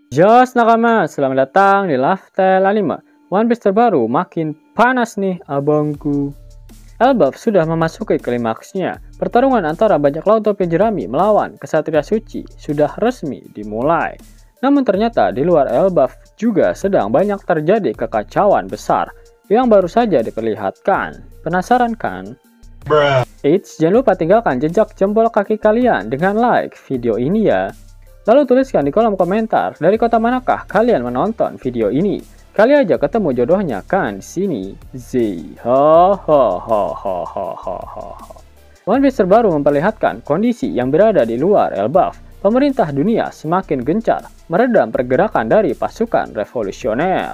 Jos nakama, selamat datang di Lifestyle Anime. One Piece terbaru makin panas nih abangku. Elbaf sudah memasuki klimaksnya. Pertarungan antara bajak laut topi jerami melawan kesatria suci sudah resmi dimulai. Namun ternyata di luar Elbaf juga sedang banyak terjadi kekacauan besar yang baru saja diperlihatkan. Penasaran kan? Eits, jangan lupa tinggalkan jejak jempol kaki kalian dengan like video ini ya. Lalu tuliskan di kolom komentar dari kota manakah kalian menonton video ini. Kali aja ketemu jodohnya kan di sini. Z. Ho ho ho ho ho ho ho. One Piece terbaru memperlihatkan kondisi yang berada di luar Elbaf. Pemerintah dunia semakin gencar meredam pergerakan dari pasukan revolusioner.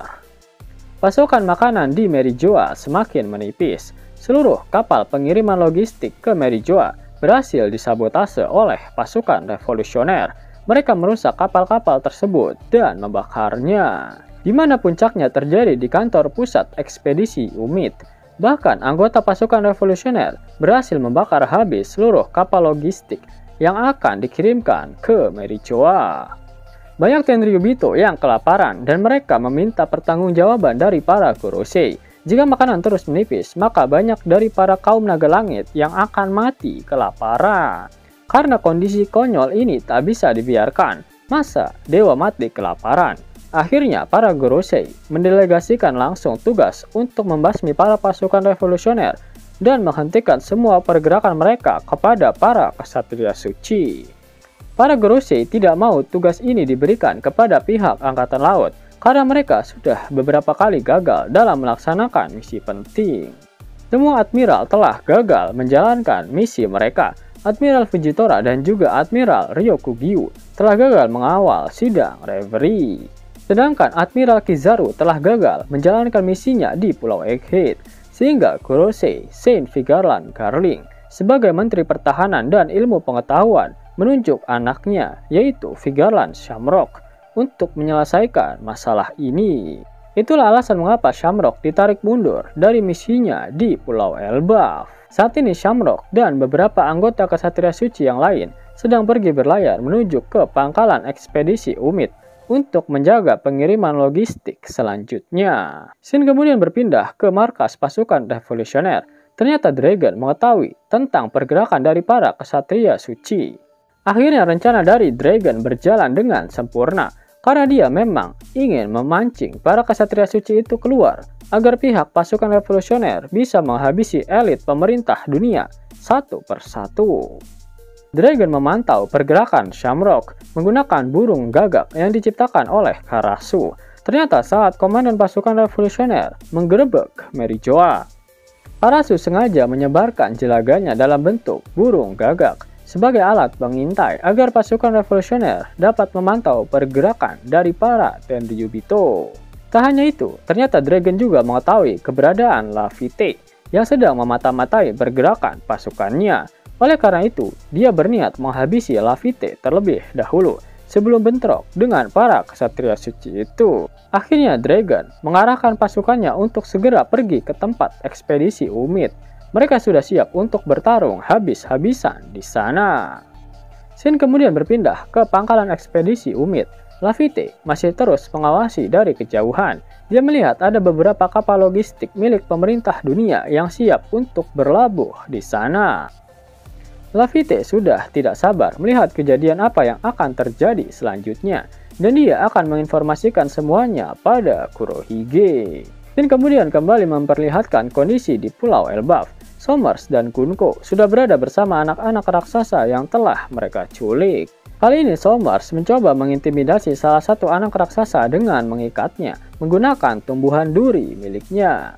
Pasokan makanan di Merijoa semakin menipis. Seluruh kapal pengiriman logistik ke Merijoa berhasil disabotase oleh pasukan revolusioner. Mereka merusak kapal-kapal tersebut dan membakarnya. Di mana puncaknya terjadi di kantor pusat ekspedisi UMIT. Bahkan anggota pasukan revolusioner berhasil membakar habis seluruh kapal logistik yang akan dikirimkan ke Merijoa. Banyak Tenryubito yang kelaparan dan mereka meminta pertanggungjawaban dari para Gorosei. Jika makanan terus menipis, maka banyak dari para kaum naga langit yang akan mati kelaparan. Karena kondisi konyol ini tak bisa dibiarkan, masa dewa mati kelaparan? Akhirnya para Gorosei mendelegasikan langsung tugas untuk membasmi para pasukan revolusioner dan menghentikan semua pergerakan mereka kepada para kesatria suci. Para Gorosei tidak mau tugas ini diberikan kepada pihak Angkatan Laut karena mereka sudah beberapa kali gagal dalam melaksanakan misi penting. Semua admiral telah gagal menjalankan misi mereka. Admiral Fujitora dan juga Admiral Ryokugyu telah gagal mengawal sidang Reverie. Sedangkan Admiral Kizaru telah gagal menjalankan misinya di Pulau Egghead, sehingga Gorosei Saint Vigarland Carling sebagai Menteri Pertahanan dan Ilmu Pengetahuan menunjuk anaknya yaitu Vigarland Shamrock untuk menyelesaikan masalah ini. Itulah alasan mengapa Shamrock ditarik mundur dari misinya di Pulau Elbaf. Saat ini Shamrock dan beberapa anggota kesatria suci yang lain sedang pergi berlayar menuju ke pangkalan ekspedisi UMIT untuk menjaga pengiriman logistik selanjutnya. Shin kemudian berpindah ke markas pasukan revolusioner. Ternyata Dragon mengetahui tentang pergerakan dari para kesatria suci. Akhirnya rencana dari Dragon berjalan dengan sempurna karena dia memang ingin memancing para kesatria suci itu keluar agar pihak pasukan revolusioner bisa menghabisi elit pemerintah dunia satu persatu. Dragon memantau pergerakan Shamrock menggunakan burung gagak yang diciptakan oleh Karasu. Ternyata saat komandan pasukan revolusioner menggerebek Merijoa, Karasu sengaja menyebarkan jelaganya dalam bentuk burung gagak sebagai alat pengintai agar pasukan revolusioner dapat memantau pergerakan dari para Tenryubito. Tak hanya itu, ternyata Dragon juga mengetahui keberadaan Laffy yang sedang memata-matai pergerakan pasukannya. Oleh karena itu, dia berniat menghabisi Laffy terlebih dahulu sebelum bentrok dengan para kesatria suci itu. Akhirnya Dragon mengarahkan pasukannya untuk segera pergi ke tempat ekspedisi UMIT. Mereka sudah siap untuk bertarung habis-habisan di sana. Shin kemudian berpindah ke pangkalan ekspedisi UMIT. Laffy masih terus mengawasi dari kejauhan. Dia melihat ada beberapa kapal logistik milik pemerintah dunia yang siap untuk berlabuh di sana. Laffy sudah tidak sabar melihat kejadian apa yang akan terjadi selanjutnya, dan dia akan menginformasikan semuanya pada Kurohige. Shin kemudian kembali memperlihatkan kondisi di Pulau Elbaf. Somers dan Kunko sudah berada bersama anak-anak raksasa yang telah mereka culik. Kali ini Somers mencoba mengintimidasi salah satu anak raksasa dengan mengikatnya menggunakan tumbuhan duri miliknya.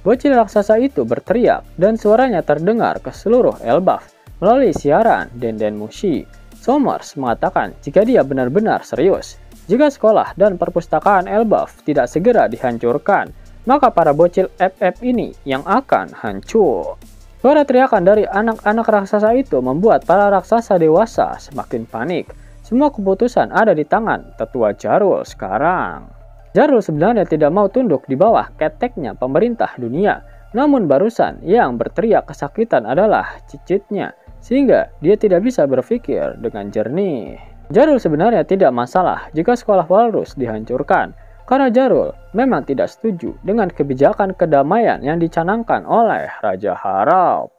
Bocil raksasa itu berteriak dan suaranya terdengar ke seluruh Elbaf melalui siaran Denden Mushi. Somers mengatakan jika dia benar-benar serius, jika sekolah dan perpustakaan Elbaf tidak segera dihancurkan, maka para bocil FF ini yang akan hancur. Suara teriakan dari anak-anak raksasa itu membuat para raksasa dewasa semakin panik. Semua keputusan ada di tangan tetua Jarul sekarang. Jarul sebenarnya tidak mau tunduk di bawah keteknya pemerintah dunia. Namun barusan yang berteriak kesakitan adalah cicitnya, sehingga dia tidak bisa berpikir dengan jernih. Jarul sebenarnya tidak masalah jika sekolah Walrus dihancurkan, karena Jarul memang tidak setuju dengan kebijakan kedamaian yang dicanangkan oleh Raja Harald.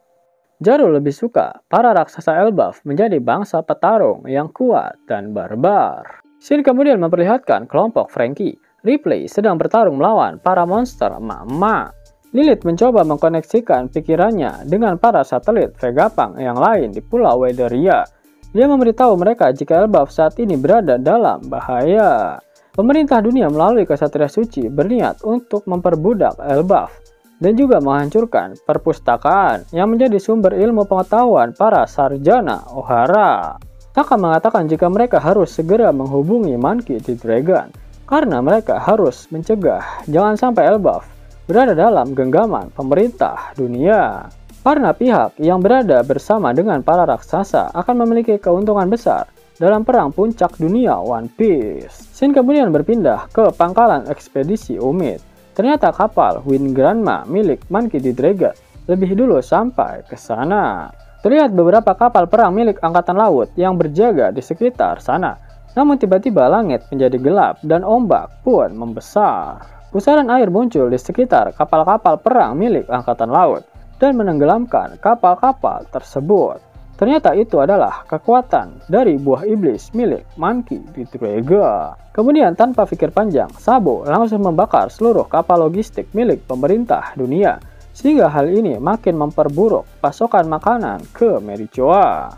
Jarul lebih suka para raksasa Elbaf menjadi bangsa petarung yang kuat dan barbar. Scene kemudian memperlihatkan kelompok Franky, Ripley sedang bertarung melawan para monster emak-emak. Lilith mencoba mengkoneksikan pikirannya dengan para satelit Vegapunk yang lain di Pulau Wederia. Dia memberitahu mereka jika Elbaf saat ini berada dalam bahaya. Pemerintah dunia melalui Kesatria Suci berniat untuk memperbudak Elbaf dan juga menghancurkan perpustakaan yang menjadi sumber ilmu pengetahuan para sarjana Ohara. Taka mengatakan jika mereka harus segera menghubungi Monkey D. Dragon karena mereka harus mencegah jangan sampai Elbaf berada dalam genggaman pemerintah dunia. Karena pihak yang berada bersama dengan para raksasa akan memiliki keuntungan besar dalam perang puncak dunia One Piece. Scene kemudian berpindah ke pangkalan ekspedisi Umid. Ternyata kapal Wind Granma milik Monkey D. Dragon lebih dulu sampai ke sana. Terlihat beberapa kapal perang milik Angkatan Laut yang berjaga di sekitar sana. Namun tiba-tiba langit menjadi gelap dan ombak pun membesar. Pusaran air muncul di sekitar kapal-kapal perang milik Angkatan Laut dan menenggelamkan kapal-kapal tersebut. Ternyata itu adalah kekuatan dari buah iblis milik Monkey D. Dragon. Kemudian tanpa pikir panjang, Sabo langsung membakar seluruh kapal logistik milik pemerintah dunia, sehingga hal ini makin memperburuk pasokan makanan ke Mericoa.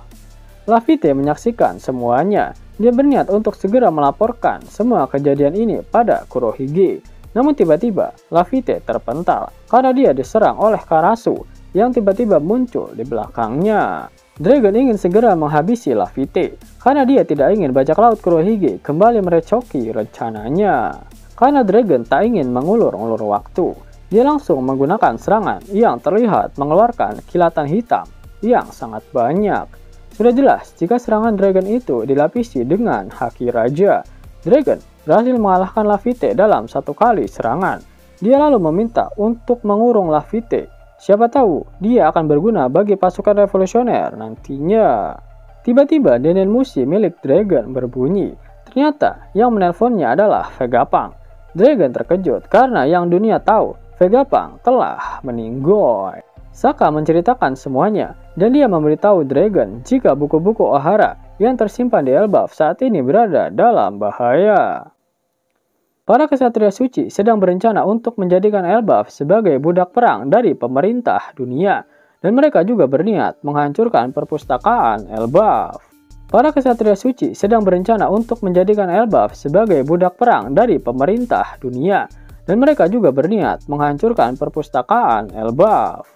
Laffy menyaksikan semuanya. Dia berniat untuk segera melaporkan semua kejadian ini pada Kurohige. Namun tiba-tiba Laffy terpental karena dia diserang oleh Karasu yang tiba-tiba muncul di belakangnya. Dragon ingin segera menghabisi Laffy karena dia tidak ingin bajak laut Kurohige kembali merecoki rencananya. Karena Dragon tak ingin mengulur-ulur waktu, dia langsung menggunakan serangan yang terlihat mengeluarkan kilatan hitam yang sangat banyak. Sudah jelas jika serangan Dragon itu dilapisi dengan haki raja. Dragon berhasil mengalahkan Laffy dalam satu kali serangan. Dia lalu meminta untuk mengurung Laffy. Siapa tahu dia akan berguna bagi pasukan revolusioner nantinya. Tiba-tiba Denen Mushi milik Dragon berbunyi. Ternyata yang menelponnya adalah Vegapunk. Dragon terkejut karena yang dunia tahu Vegapunk telah meninggoy. Saka menceritakan semuanya dan dia memberitahu Dragon jika buku-buku Ohara yang tersimpan di Elbaf saat ini berada dalam bahaya. Para kesatria suci sedang berencana untuk menjadikan Elbaf sebagai budak perang dari pemerintah dunia, dan mereka juga berniat menghancurkan perpustakaan Elbaf. Para kesatria suci sedang berencana untuk menjadikan Elbaf sebagai budak perang dari pemerintah dunia, dan mereka juga berniat menghancurkan perpustakaan Elbaf.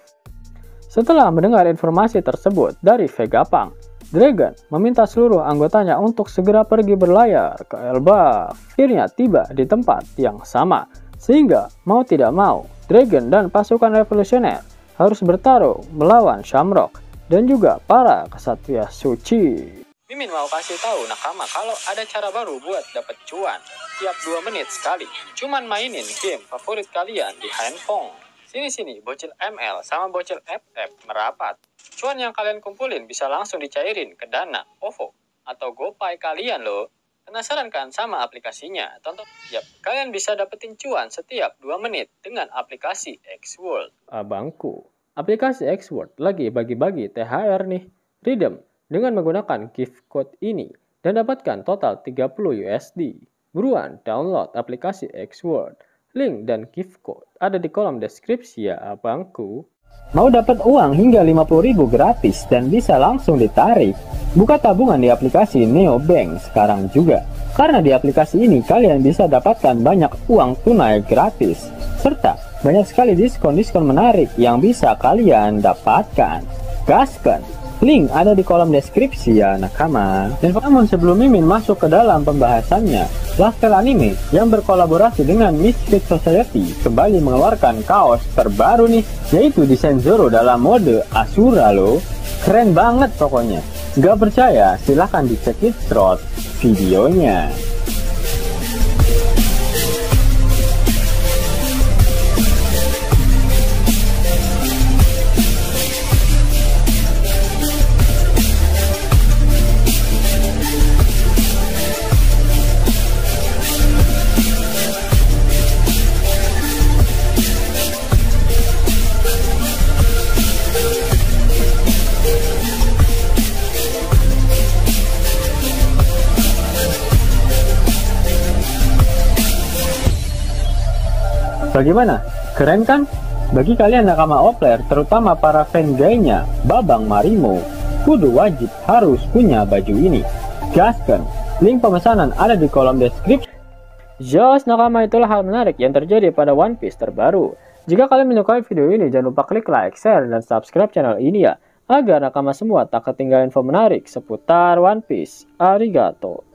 Setelah mendengar informasi tersebut dari Vegapunk, Dragon meminta seluruh anggotanya untuk segera pergi berlayar ke Elbaf. Akhirnya tiba di tempat yang sama, sehingga mau tidak mau, Dragon dan pasukan revolusioner harus bertarung melawan Shamrock dan juga para kesatria suci. Mimin mau kasih tahu nakama kalau ada cara baru buat dapet cuan tiap 2 menit sekali. Cuman mainin game favorit kalian di handphone. Sini-sini bocil ML sama bocil FF merapat. Cuan yang kalian kumpulin bisa langsung dicairin ke Dana, OVO, atau GoPay kalian loh. Penasaran kan sama aplikasinya? Tonton. Yap, kalian bisa dapetin cuan setiap 2 menit dengan aplikasi X-World. Abangku, aplikasi X-World lagi bagi-bagi THR nih. Redeem dengan menggunakan gift code ini dan dapatkan total 30 USD. Buruan download aplikasi X-World. Link dan gift code ada di kolom deskripsi ya abangku. Mau dapat uang hingga 50.000 gratis dan bisa langsung ditarik? Buka tabungan di aplikasi Neobank sekarang juga. Karena di aplikasi ini kalian bisa dapatkan banyak uang tunai gratis. Serta banyak sekali diskon-diskon menarik yang bisa kalian dapatkan. Gaskan! Link ada di kolom deskripsi ya nakama. Dan namun sebelum Mimin masuk ke dalam pembahasannya, Laftel Anime yang berkolaborasi dengan Mystic Society kembali mengeluarkan kaos terbaru nih, yaitu desain Zoro dalam mode Asura loh. Keren banget pokoknya. Gak percaya? Silahkan dicek through videonya. Bagaimana? Keren kan? Bagi kalian nakama Opler, terutama para fan gaynya Babang Marimo, kudu wajib harus punya baju ini. Gaskan, link pemesanan ada di kolom deskripsi. Jos nakama, itulah hal menarik yang terjadi pada One Piece terbaru. Jika kalian menyukai video ini, jangan lupa klik like, share, dan subscribe channel ini ya, agar nakama semua tak ketinggalan info menarik seputar One Piece. Arigato.